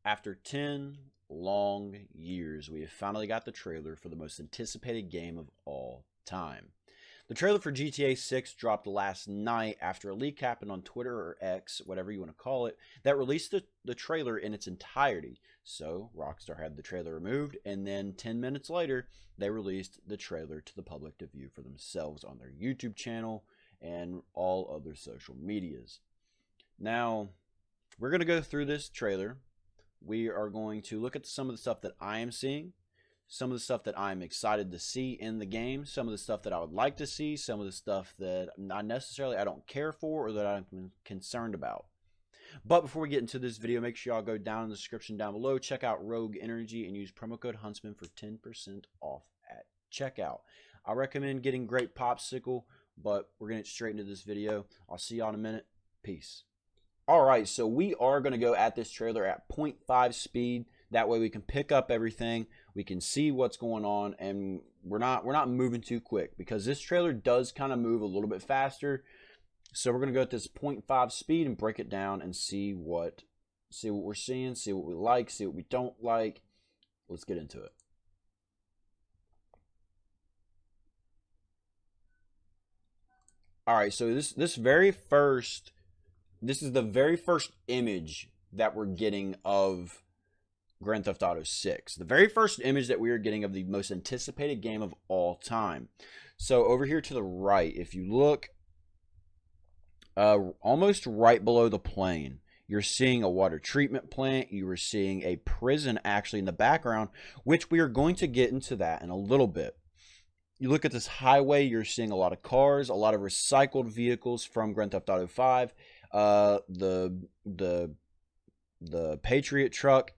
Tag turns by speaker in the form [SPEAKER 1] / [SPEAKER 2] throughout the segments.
[SPEAKER 1] After 10 long years, we have finally got the trailer for the most anticipated game of all time. The trailer for GTA 6 dropped last night after a leak happened on Twitter or X, whatever you want to call it, that released the trailer in its entirety. So, Rockstar had the trailer removed, and then 10 minutes later, they released the trailer to the public to view for themselves on their YouTube channel and all other social medias. Now, we're going to go through this trailer. We are going to look at some of the stuff that I am seeing, some of the stuff that I'm excited to see in the game, some of the stuff that I would like to see, some of the stuff that not necessarily I don't care for or that I'm concerned about. But before we get into this video, make sure y'all go down in the description down below, check out Rogue Energy, and use promo code Huntsman for 10% off at checkout. I recommend getting Grape Popsicle, but we're going to get straight into this video. I'll see y'all in a minute. Peace. Alright, so we are going to go at this trailer at 0.5 speed. That way we can pick up everything, we can see what's going on, and we're not moving too quick, because this trailer does kind of move a little bit faster. So we're going to go at this 0.5 speed and break it down and see what we're seeing, see what we like, see what we don't like. Let's get into it. Alright, so this is the very first image that we're getting of Grand Theft Auto 6. The very first image that we are getting of the most anticipated game of all time. So over here to the right, if you look almost right below the plane, you're seeing a water treatment plant. You are seeing a prison actually in the background, which we are going to get into that in a little bit. You look at this highway, you're seeing a lot of cars, a lot of recycled vehicles from Grand Theft Auto 5. The Patriot truck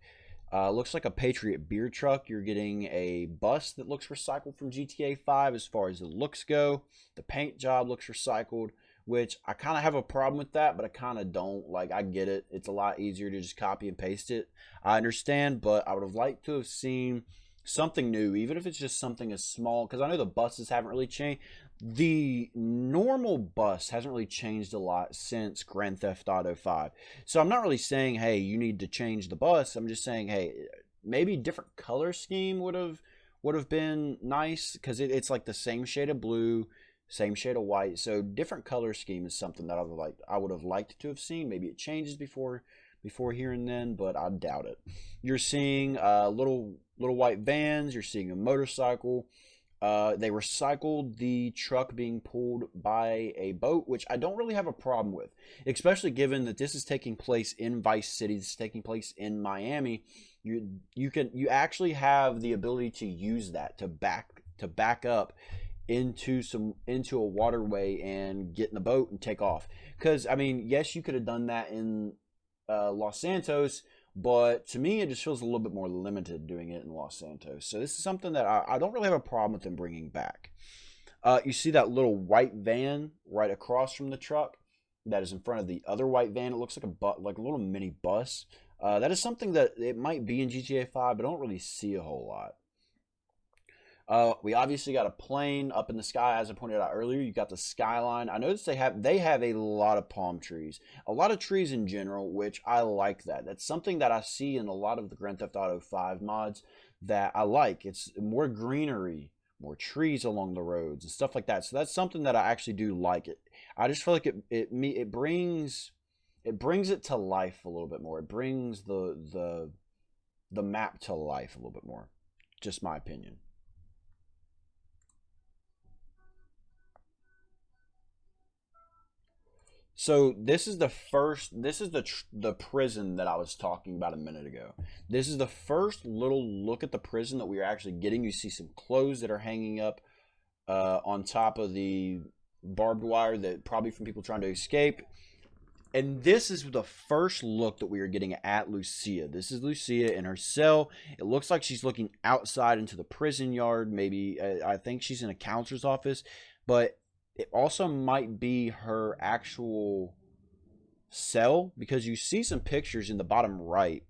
[SPEAKER 1] looks like a Patriot beer truck. You're getting a bus that looks recycled from GTA 5 as far as the looks go. The paint job looks recycled, which I kind of have a problem with that, but I kind of don't. Like, I get it. It's a lot easier to just copy and paste it. I understand, but I would have liked to have seen something new, even if it's just something as small, because I know the buses haven't really changed. The normal bus hasn't really changed a lot since Grand Theft Auto 5. So I'm not really saying, hey, you need to change the bus. I'm just saying, hey, maybe different color scheme would have been nice, because it's like the same shade of blue, same shade of white. So different color scheme is something that I would have liked to have seen. Maybe it changes before here and then, but I doubt it. You're seeing little white vans. You're seeing a motorcycle. They recycled the truck being pulled by a boat, which I don't really have a problem with, especially given that this is taking place in Vice City. This is taking place in Miami. You actually have the ability to use that to back up into a waterway and get in the boat and take off. Because I mean, yes, you could have done that in Los Santos, but to me, it just feels a little bit more limited doing it in Los Santos. So this is something that I don't really have a problem with them bringing back. You see that little white van right across from the truck that is in front of the other white van. It looks like a little mini bus. That is something that it might be in GTA 5, but I don't really see a whole lot. We obviously got a plane up in the sky, as I pointed out earlier. You got the skyline. I noticed they have a lot of palm trees, a lot of trees in general, which I like that. That's something that I see in a lot of the Grand Theft Auto 5 mods that I like. It's more greenery, more trees along the roads and stuff like that. So that's something that I actually do like. I just feel like it brings it to life a little bit more. It brings the map to life a little bit more. Just my opinion. So this is the prison that I was talking about a minute ago. This is the first little look at the prison that we are actually getting. You see some clothes that are hanging up on top of the barbed wire, that probably from people trying to escape. And this is the first look that we are getting at Lucia. This is Lucia in her cell. It looks like she's looking outside into the prison yard. Maybe I think she's in a counselor's office, but it also might be her actual cell, because you see some pictures in the bottom right,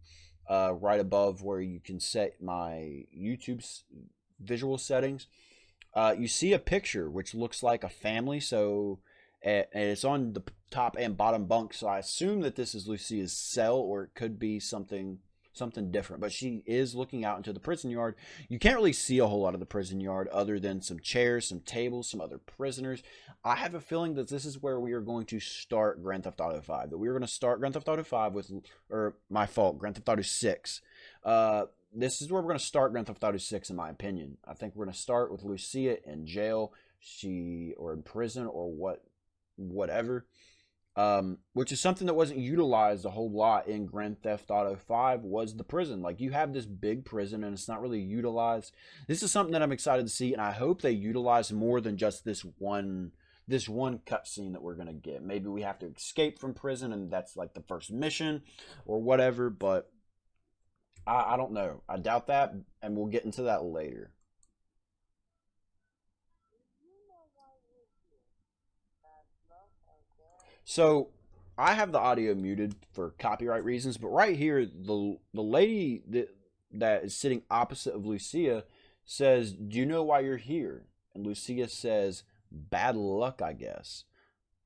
[SPEAKER 1] right above where you can set my YouTube's visual settings. You see a picture which looks like a family, so and it's on the top and bottom bunk. So I assume that this is Lucia's cell, or it could be something something different. But she is looking out into the prison yard. You can't really see a whole lot of the prison yard other than some chairs, some tables, some other prisoners. I have a feeling that this is where we are going to start Grand Theft Auto 5. That we are going to start Grand Theft Auto 5 with, or my fault, Grand Theft Auto 6. This is where we're going to start Grand Theft Auto 6, in my opinion. I think we're going to start with Lucia in jail, or in prison, or whatever. Which is something that wasn't utilized a whole lot in Grand Theft Auto 5 was the prison. Like, you have this big prison and it's not really utilized. This is something that I'm excited to see, and I hope they utilize more than just this one cutscene that we're gonna get. Maybe we have to escape from prison and that's like the first mission or whatever, but I don't know. I doubt that, and we'll get into that later. So I have the audio muted for copyright reasons, but right here, the lady that is sitting opposite of Lucia says, "Do you know why you're here?" And Lucia says, "Bad luck, I guess."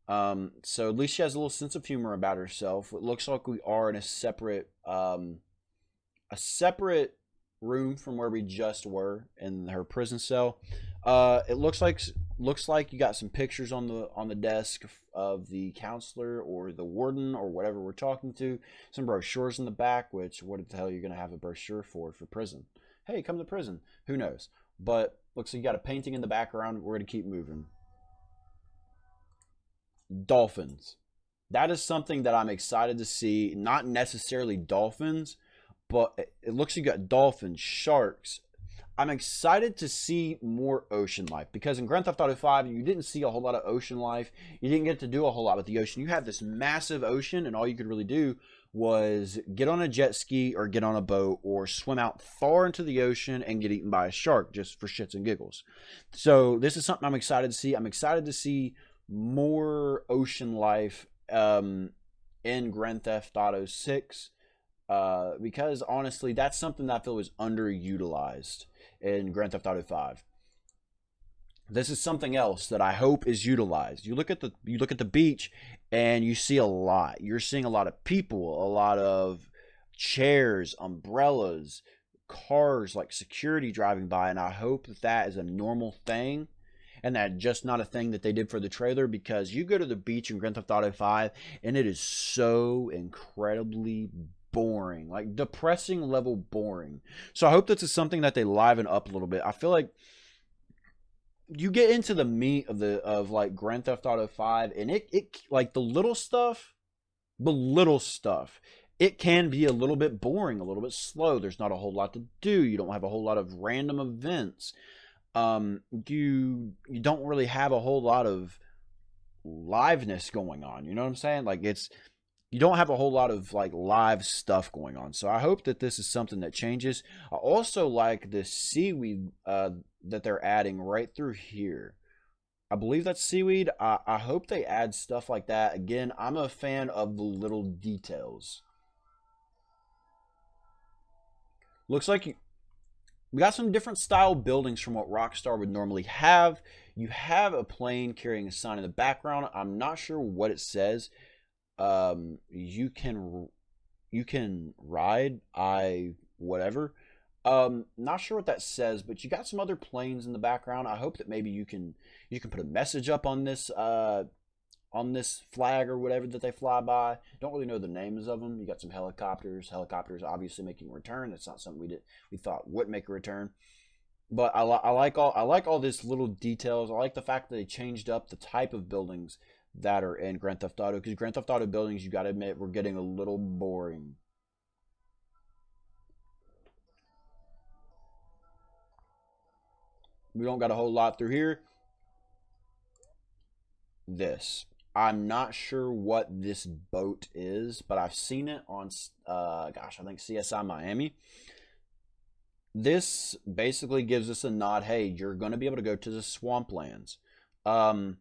[SPEAKER 1] So at least she has a little sense of humor about herself. It looks like we are in a separate room from where we just were in her prison cell. It looks like you got some pictures on the desk of the counselor or the warden or whatever we're talking to. Some brochures in the back. Which, what the hell are you gonna have a brochure for prison? Hey, come to prison. Who knows? But looks like you got a painting in the background. We're gonna keep moving. Dolphins. That is something that I'm excited to see. Not necessarily dolphins, but it looks like you got dolphins, sharks. I'm excited to see more ocean life because in Grand Theft Auto 5, you didn't see a whole lot of ocean life. You didn't get to do a whole lot with the ocean. You had this massive ocean, and all you could really do was get on a jet ski or get on a boat or swim out far into the ocean and get eaten by a shark just for shits and giggles. So, this is something I'm excited to see. I'm excited to see more ocean life in Grand Theft Auto 6 because honestly, that's something that I feel is underutilized in Grand Theft Auto 5. This is something else that I hope is utilized. You look at the beach and you see a lot. You're seeing a lot of people, a lot of chairs, umbrellas, cars like security driving by, and I hope that that is a normal thing and that just not a thing that they did for the trailer because you go to the beach in Grand Theft Auto 5 and it is so incredibly boring, like depressing level boring. So I hope this is something that they liven up a little bit. I feel like you get into the meat of like Grand Theft Auto 5 and it like the little stuff, it can be a little bit boring, a little bit slow. There's not a whole lot to do. You don't have a whole lot of random events. You don't really have a whole lot of liveness going on. You know what I'm saying? Like you don't have a whole lot of like live stuff going on. So I hope that this is something that changes. I also like the seaweed that they're adding right through here. I believe that's seaweed. I hope they add stuff like that. Again, I'm a fan of the little details. Looks like we got some different style buildings from what Rockstar would normally have. You have a plane carrying a sign in the background. I'm not sure what it says. You can ride I whatever. Not sure what that says, but you got some other planes in the background. I hope that maybe you can put a message up on this flag or whatever that they fly by. Don't really know the names of them. You got some helicopters. Helicopters obviously making a return. That's not something we thought would make a return. But I like all this little details. I like the fact that they changed up the type of buildings that are in Grand Theft Auto because Grand Theft Auto buildings, you got to admit, were getting a little boring. We don't got a whole lot through here. This. I'm not sure what this boat is, but I've seen it on, gosh, I think CSI Miami. This basically gives us a nod. Hey, you're going to be able to go to the swamplands. Um,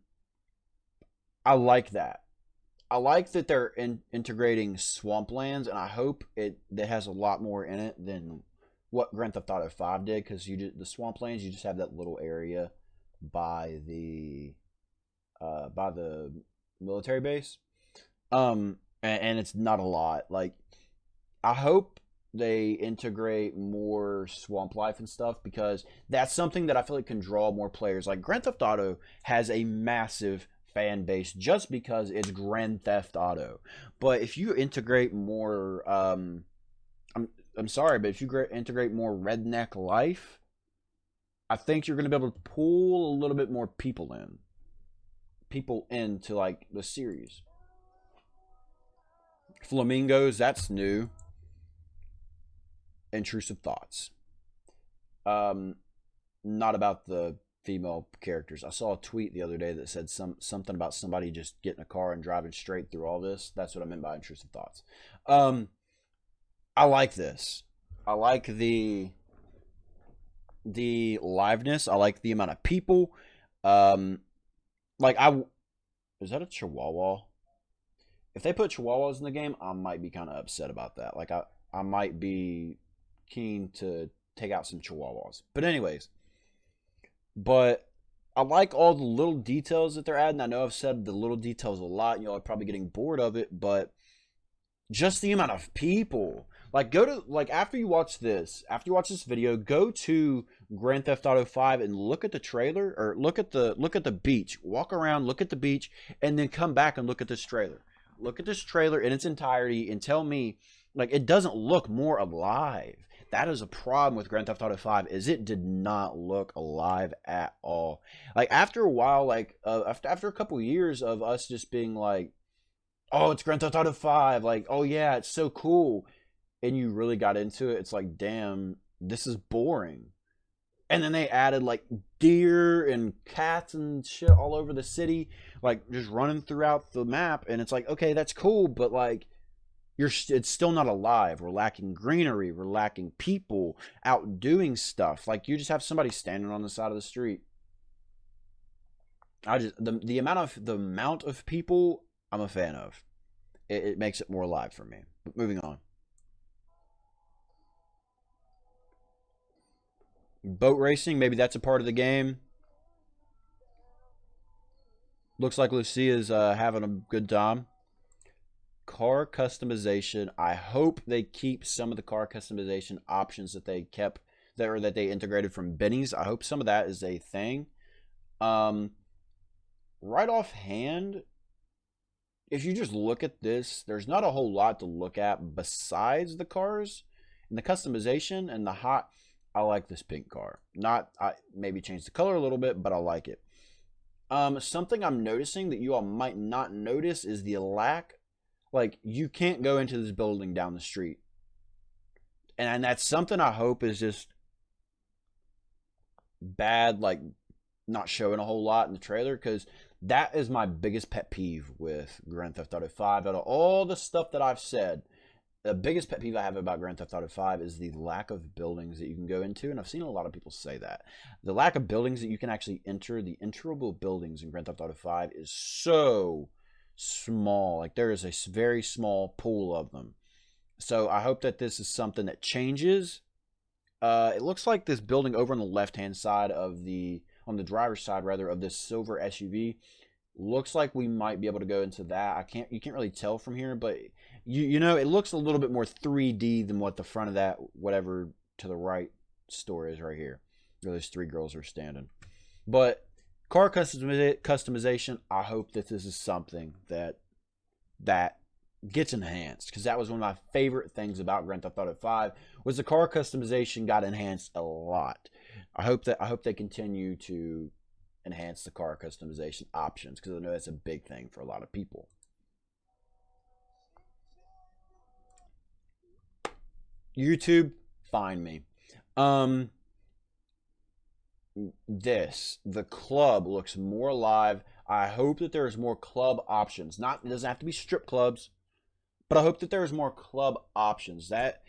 [SPEAKER 1] I like that. I like that they're integrating swamplands, and I hope it that has a lot more in it than what Grand Theft Auto 5 did. Because the swamplands, you just have that little area by the military base, and it's not a lot. Like I hope they integrate more swamp life and stuff, because that's something that I feel like can draw more players. Like Grand Theft Auto has a massive fan base just because it's Grand Theft Auto. But if you integrate more, I'm sorry, but if you integrate more redneck life, I think you're going to be able to pull a little bit more people into like the series. Flamingos, that's new. Intrusive thoughts. Um, Not about the female characters. I saw a tweet the other day that said something about somebody just getting a car and driving straight through all this. That's what I meant by intrusive thoughts. Um, I like this. I like the liveness. I like the amount of people. Um, like I is that a Chihuahua? If they put Chihuahuas in the game, I might be kind of upset about that. Like I might be keen to take out some Chihuahuas. But anyways, but I like all the little details that they're adding. I know I've said the little details a lot, and y'all are probably getting bored of it, but just the amount of people. Like go to like after you watch this video, go to Grand Theft Auto 5 and look at the trailer, or look at the beach. Walk around, look at the beach, and then come back and look at this trailer. Look at this trailer in its entirety and tell me, like, it doesn't look more alive. That is a problem with Grand Theft Auto 5, is it did not look alive at all. Like after a while, like after a couple years of us just being like, oh, it's Grand Theft Auto 5, like, oh yeah, it's so cool, and you really got into it, it's like, damn, this is boring. And then they added like deer and cats and shit all over the city, like just running throughout the map, and it's like, okay, that's cool, but like it's still not alive. We're lacking greenery, we're lacking people out doing stuff. Like you just have somebody standing on the side of the street. I just the amount of people I'm a fan of. It makes it more alive for me. But moving on. Boat racing, maybe that's a part of the game. Looks like Lucia's having a good time. Car customization. I hope they keep some of the car customization options that they kept there, or that they integrated from Benny's. I hope some of that is a thing. Um, right offhand, if you just look at this, there's not a whole lot to look at besides the cars and the customization and the hot. I like this pink car. Not I maybe change the color a little bit, but I like it. Something I'm noticing that you all might not notice is the lack. Like you can't go into this building down the street, and that's something I hope is just bad. Like not showing a whole lot in the trailer, because that is my biggest pet peeve with Grand Theft Auto 5. Out of all the stuff that I've said, the biggest pet peeve I have about Grand Theft Auto 5 is the lack of buildings that you can go into, and I've seen a lot of people say that. The lack of buildings that you can actually enter, the enterable buildings in Grand Theft Auto 5 is so small. Like there is a very small pool of them. So I hope that this is something that changes. It looks like this building over on the left-hand side of on the driver's side rather, of this silver SUV, looks like we might be able to go into that. You can't really tell from here, but you know, it looks a little bit more 3D than what the front of that whatever to the right store is right here, where those three girls are standing. But car customization, I hope that this is something that gets enhanced, because that was one of my favorite things about Grand Theft Auto 5 was the car customization got enhanced a lot. I hope they continue to enhance the car customization options, because I know that's a big thing for a lot of people. YouTube, find me. Um, the club looks more alive. I hope that there's more club options. Not It doesn't have to be strip clubs, but I hope that there's more club options. That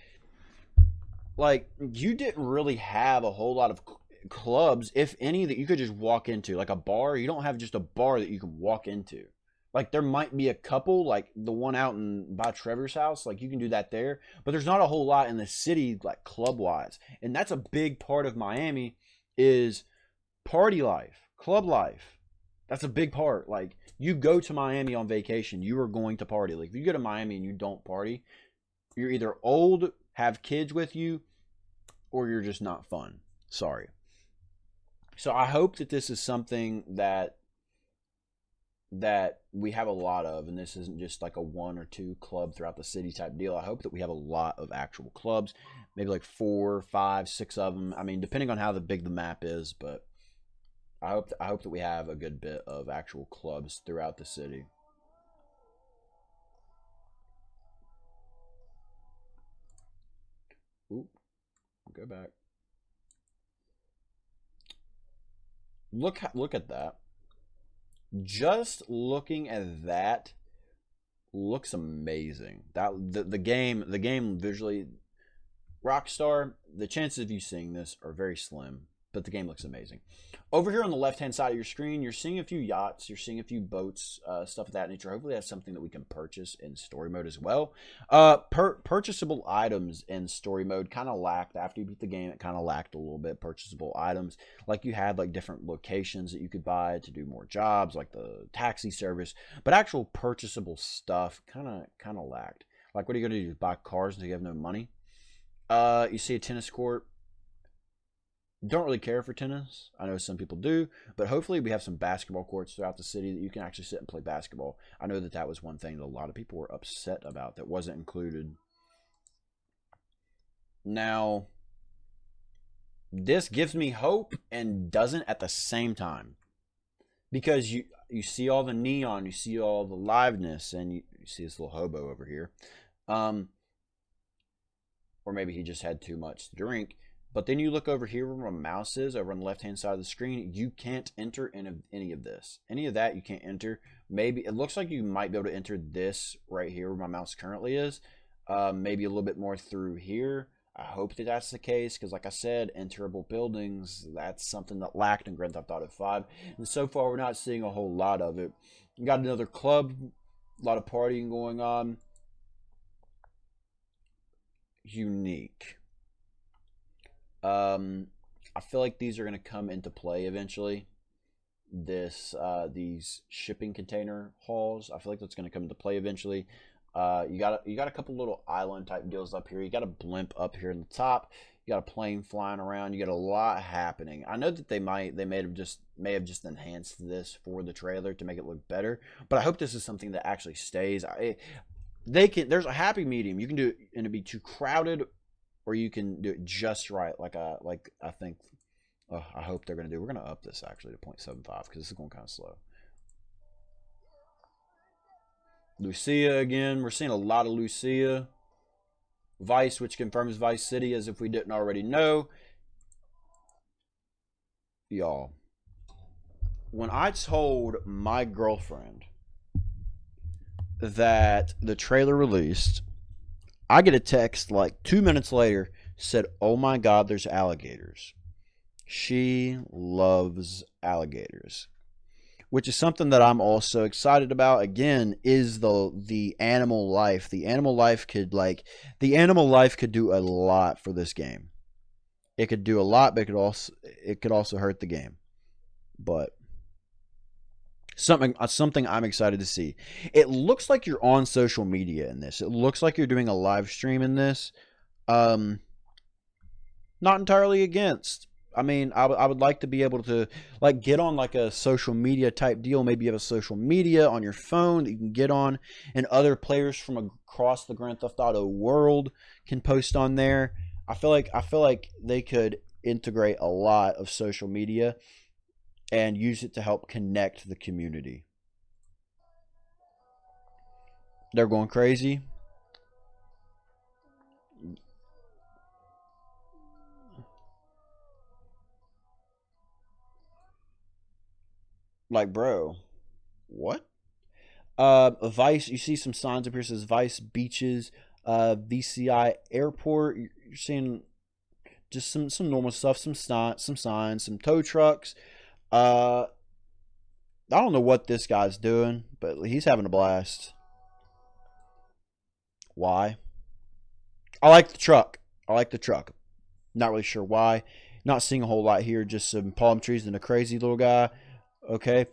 [SPEAKER 1] like you didn't really have a whole lot of clubs, if any, that you could just walk into. Like a bar, you don't have just a bar that you can walk into. Like there might be a couple, like the one out in by Trevor's house, like you can do that there, but there's not a whole lot in the city, like club wise. And that's a big part of Miami, is party life, club life. That's a big part. Like you go to Miami on vacation, you are going to party. Like if you go to Miami and you don't party, you're either old, have kids with you, or you're just not fun. Sorry. So I hope that this is something that we have a lot of, and this isn't just like a one or two club throughout the city type deal. I hope that we have a lot of actual clubs, maybe like 4, 5, 6 of them. I mean, depending on how big the map is, but I hope that we have a good bit of actual clubs throughout the city. Oop, go back. Look at that. Just looking at that looks amazing. The game visually, Rockstar, the chances of you seeing this are very slim, but the game looks amazing. Over here on the left-hand side of your screen, you're seeing a few yachts, you're seeing a few boats, stuff of that nature. Hopefully that's something that we can purchase in story mode as well. Purchasable items in story mode kind of lacked. After you beat the game, it kind of lacked a little bit. Purchasable items, like you had like different locations that you could buy to do more jobs, like the taxi service, but actual purchasable stuff kind of lacked. Like, what are you going to do? Buy cars until you have no money? You see a tennis court. Don't really care for tennis. I know some people do, but hopefully we have some basketball courts throughout the city that you can actually sit and play basketball. I know that was one thing that a lot of people were upset about that wasn't included. Now, this gives me hope and doesn't at the same time, because you see all the neon, you see all the liveness, and you see this little hobo over here, or maybe he just had too much to drink. But then you look over here where my mouse is, over on the left-hand side of the screen. You can't enter any of this. Any of that you can't enter. Maybe, it looks like you might be able to enter this right here where my mouse currently is. Maybe a little bit more through here. I hope that that's the case, because like I said, enterable buildings, that's something that lacked in Grand Theft Auto 5. And so far, we're not seeing a whole lot of it. We got another club, a lot of partying going on. Unique. I feel like these are going to come into play eventually. These shipping container hauls, I feel like that's going to come into play eventually. You got a couple little island type deals up here. You got a blimp up here in the top. You got a plane flying around. You got a lot happening. I know that they may have just enhanced this for the trailer to make it look better, but I hope this is something that actually stays. There's a happy medium. You can do it and it be too crowded, or you can do it just right, like I think. I hope they're going to do. We're going to up this actually to 0.75 because this is going kind of slow. Lucia again. We're seeing a lot of Lucia. Vice, which confirms Vice City, as if we didn't already know. Y'all, when I told my girlfriend that the trailer released, I get a text like 2 minutes later, said, "Oh my God, there's alligators." She loves alligators, which is something that I'm also excited about. Again, is the animal life. The animal life could do a lot for this game. It could do a lot, but it could also hurt the game. But something I'm excited to see. It looks like you're on social media in this. It looks like you're doing a live stream in this. Not entirely against. I mean, I would like to be able to like get on like a social media type deal. Maybe you have a social media on your phone that you can get on, and other players from across the Grand Theft Auto world can post on there. I feel like they could integrate a lot of social media and use it to help connect the community. They're going crazy. Like, bro, what? Vice, you see some signs up here, says Vice Beaches, VCI Airport. You're seeing just some normal stuff, some signs, some tow trucks. I don't know what this guy's doing, but he's having a blast. Why? I like the truck. Not really sure why. Not seeing a whole lot here. Just some palm trees and a crazy little guy. Okay.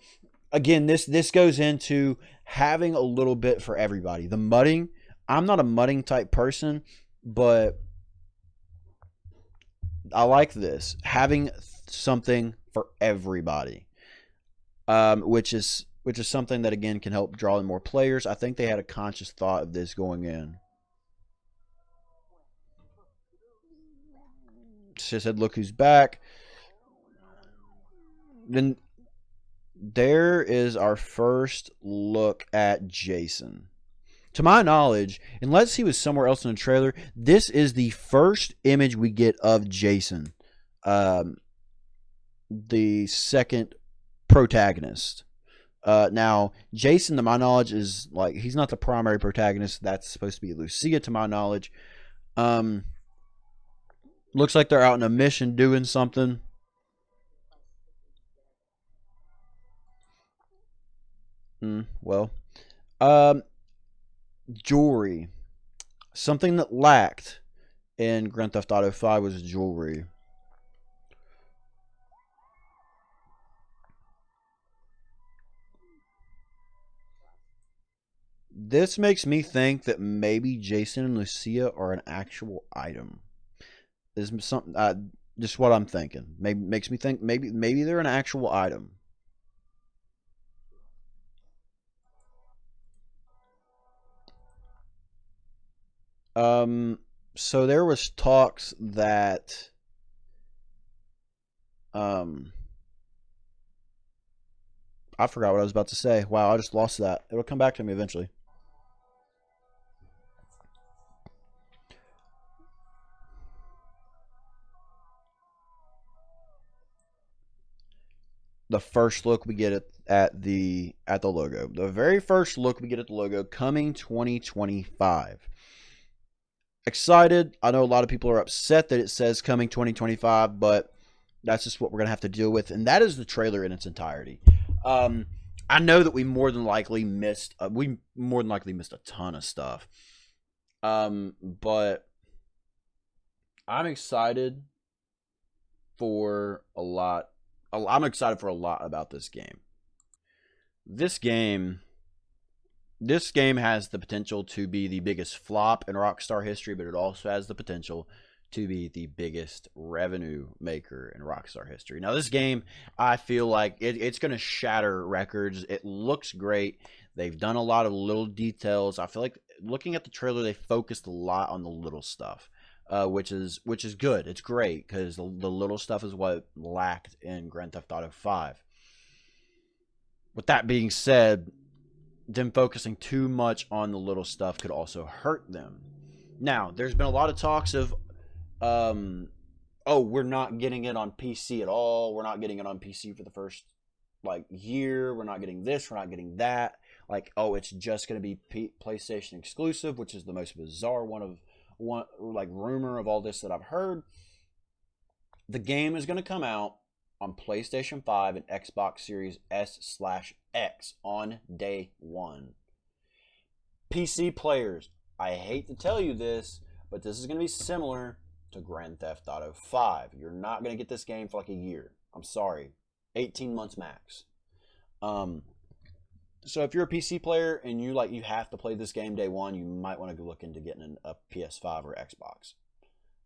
[SPEAKER 1] Again, this goes into having a little bit for everybody. The mudding. I'm not a mudding type person, but I like this. Having something for everybody. Which is something that again can help draw in more players. I think they had a conscious thought of this going in. She said, "Look who's back." Then there is our first look at Jason. To my knowledge, unless he was somewhere else in the trailer, this is the first image we get of Jason, um, the second protagonist. Now, Jason, to my knowledge, is like he's not the primary protagonist. That's supposed to be Lucia, to my knowledge. Um, Looks like they're out on a mission doing something. Well, um, jewelry. Something that lacked in Grand Theft Auto 5 was jewelry. This makes me think that maybe Jason and Lucia are an actual item. This is something, just what I'm thinking. Maybe makes me think maybe they're an actual item. Um, so there was talks that um, I forgot what I was about to say. Wow, I just lost that. It'll come back to me eventually. The first look we get at the logo. The very first look we get at the logo coming 2025. Excited. I know a lot of people are upset that it says coming 2025, but that's just what we're gonna have to deal with, and that is the trailer in its entirety. Um, I know that we more than likely missed a ton of stuff. But I'm excited for a lot. I'm excited for a lot about this game. This game this game has the potential to be the biggest flop in Rockstar history, but it also has the potential to be the biggest revenue maker in Rockstar history. Now, this game, I feel like it's going to shatter records. It looks great. They've done a lot of little details. I feel like looking at the trailer, they focused a lot on the little stuff, which is good. It's great because the little stuff is what lacked in Grand Theft Auto 5. With that being said, them focusing too much on the little stuff could also hurt them. Now, there's been a lot of talks of, oh, we're not getting it on PC at all. We're not getting it on PC for the first year. We're not getting this. We're not getting that. Like, oh, it's just going to be PlayStation exclusive, which is the most bizarre rumor of all this that I've heard. The game is going to come out on PlayStation 5 and Xbox Series S/X on day one. PC players, I hate to tell you this, but this is going to be similar to Grand Theft Auto 5. You're not going to get this game for like a year. I'm sorry. 18 months max. So if you're a PC player and you have to play this game day one, you might want to look into getting a PS5 or Xbox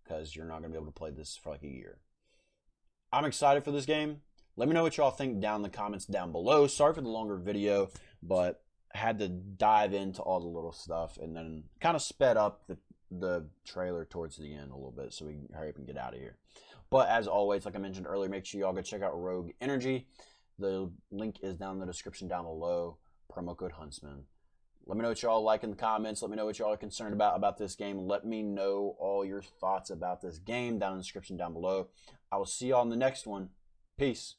[SPEAKER 1] because you're not going to be able to play this for like a year. I'm excited for this game. Let me know what y'all think down in the comments down below. Sorry for the longer video, but I had to dive into all the little stuff and then kind of sped up the trailer towards the end a little bit so we can hurry up and get out of here. But as always, like I mentioned earlier, make sure y'all go check out Rogue Energy. The link is down in the description down below. Promo code Huntsman. Let me know what y'all like in the comments. Let me know what y'all are concerned about this game. Let me know all your thoughts about this game down in the description down below. I will see y'all in the next one. Peace.